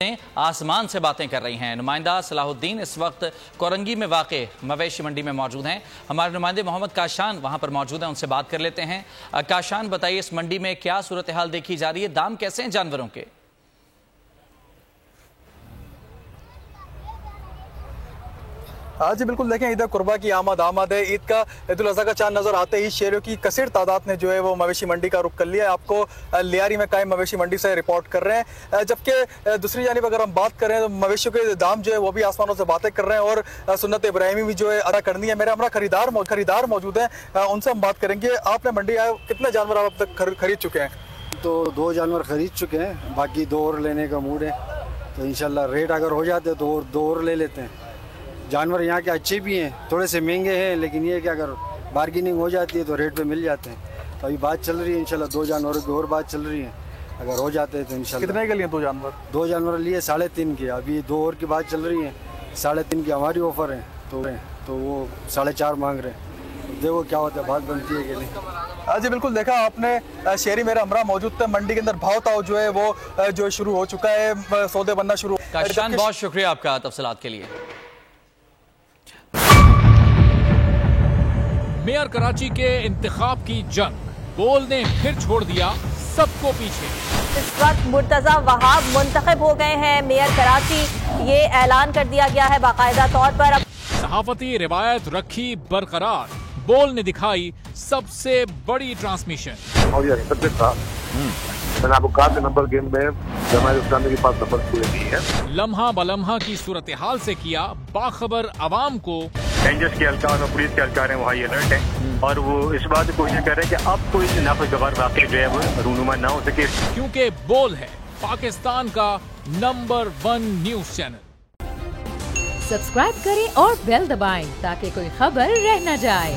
आसमान से बातें कर रही हैं। नुमाइंदा सलाहुद्दीन इस वक्त कोरंगी में वाक़े मवेशी मंडी में मौजूद हैं। हमारे नुमाइंदे मोहम्मद काशान वहां पर मौजूद हैं, उनसे बात कर लेते हैं। काशान, बताइए इस मंडी में क्या सूरत हाल देखी जा रही है, दाम कैसे हैं जानवरों के? हाँ जी बिल्कुल, देखें ईद कुर्बा की आमद है। ईद का ईद उल अज़हा का चांद नजर आते ही शेरों की कसीर तादाद ने जो है वो मवेशी मंडी का रुख कर लिया है। आपको लियारी में कायम मवेशी मंडी से रिपोर्ट कर रहे हैं। जबकि दूसरी जानिब अगर हम बात करें तो मवेशियों के दाम जो है वो भी आसमानों से बातें कर रहे हैं और सुन्नत इब्राहिमी भी जो है अदा करनी है। मेरे हमारा खरीदार मौजूद हैं, उनसे हम बात करेंगे। आपने मंडी आए, कितने जानवर आप अब तक खरीद चुके हैं? तो 2 जानवर खरीद चुके हैं, बाकी 2 और लेने का मूड है। तो इंशाल्लाह रेट अगर हो जाते तो 2 और ले लेते हैं। जानवर यहाँ के अच्छे भी हैं, थोड़े से महंगे हैं, लेकिन ये कि अगर बार्गेनिंग हो जाती है तो रेट पे मिल जाते हैं। तो अभी बात चल रही है इंशाल्लाह 2 जानवरों की और बात चल रही है। अगर हो जाते हैं तो इंशाल्लाह। कितने के लिए 2 जानवर? 2 जानवर लिए 3.5 के, अभी 2 और की बात चल रही है। 3.5 की हमारी ऑफर है, तो वो 4.5 मांग रहे हैं। देखो क्या होता है, बात बनती है कि नहीं। हाँ जी बिल्कुल, देखा आपने शेरी मेरा हमरा मौजूद थे। मंडी के अंदर भाव ताव जो है वो जो शुरू हो चुका है, सौदे बनना शुरू। काशान, बहुत शुक्रिया आपका तफसीलात के लिए। मेयर कराची के इंतखाब की जंग, बोल ने फिर छोड़ दिया सबको पीछे। इस वक्त मुर्तजा वहाब मुंतखब हो गए हैं मेयर कराची, ये ऐलान कर दिया गया है बाकायदा तौर पर। अब सहाफती रिवायत रखी बरकरार, बोल ने दिखाई सबसे बड़ी ट्रांसमिशन। और ये सबसे था मैंने आपको कहा कि नंबर गेम में जमात इस्लामी के पास नंबर पूरे नहीं है। लम्हा बलम्हा की सूरत हाल से किया बाखबर अवाम को। रेंजर्स के एहलकार और पुलिस के एहलकार हैं वो हाई अलर्ट हैं और वो इस बात की कोशिश कर रहे हैं कि अब कोई नाखुशगवार वाक़या जो है वो रूनुमा ना हो सके, क्योंकि बोल है पाकिस्तान का नंबर 1 न्यूज चैनल। सब्सक्राइब करें और बेल दबाएं ताकि कोई खबर रह न जाए।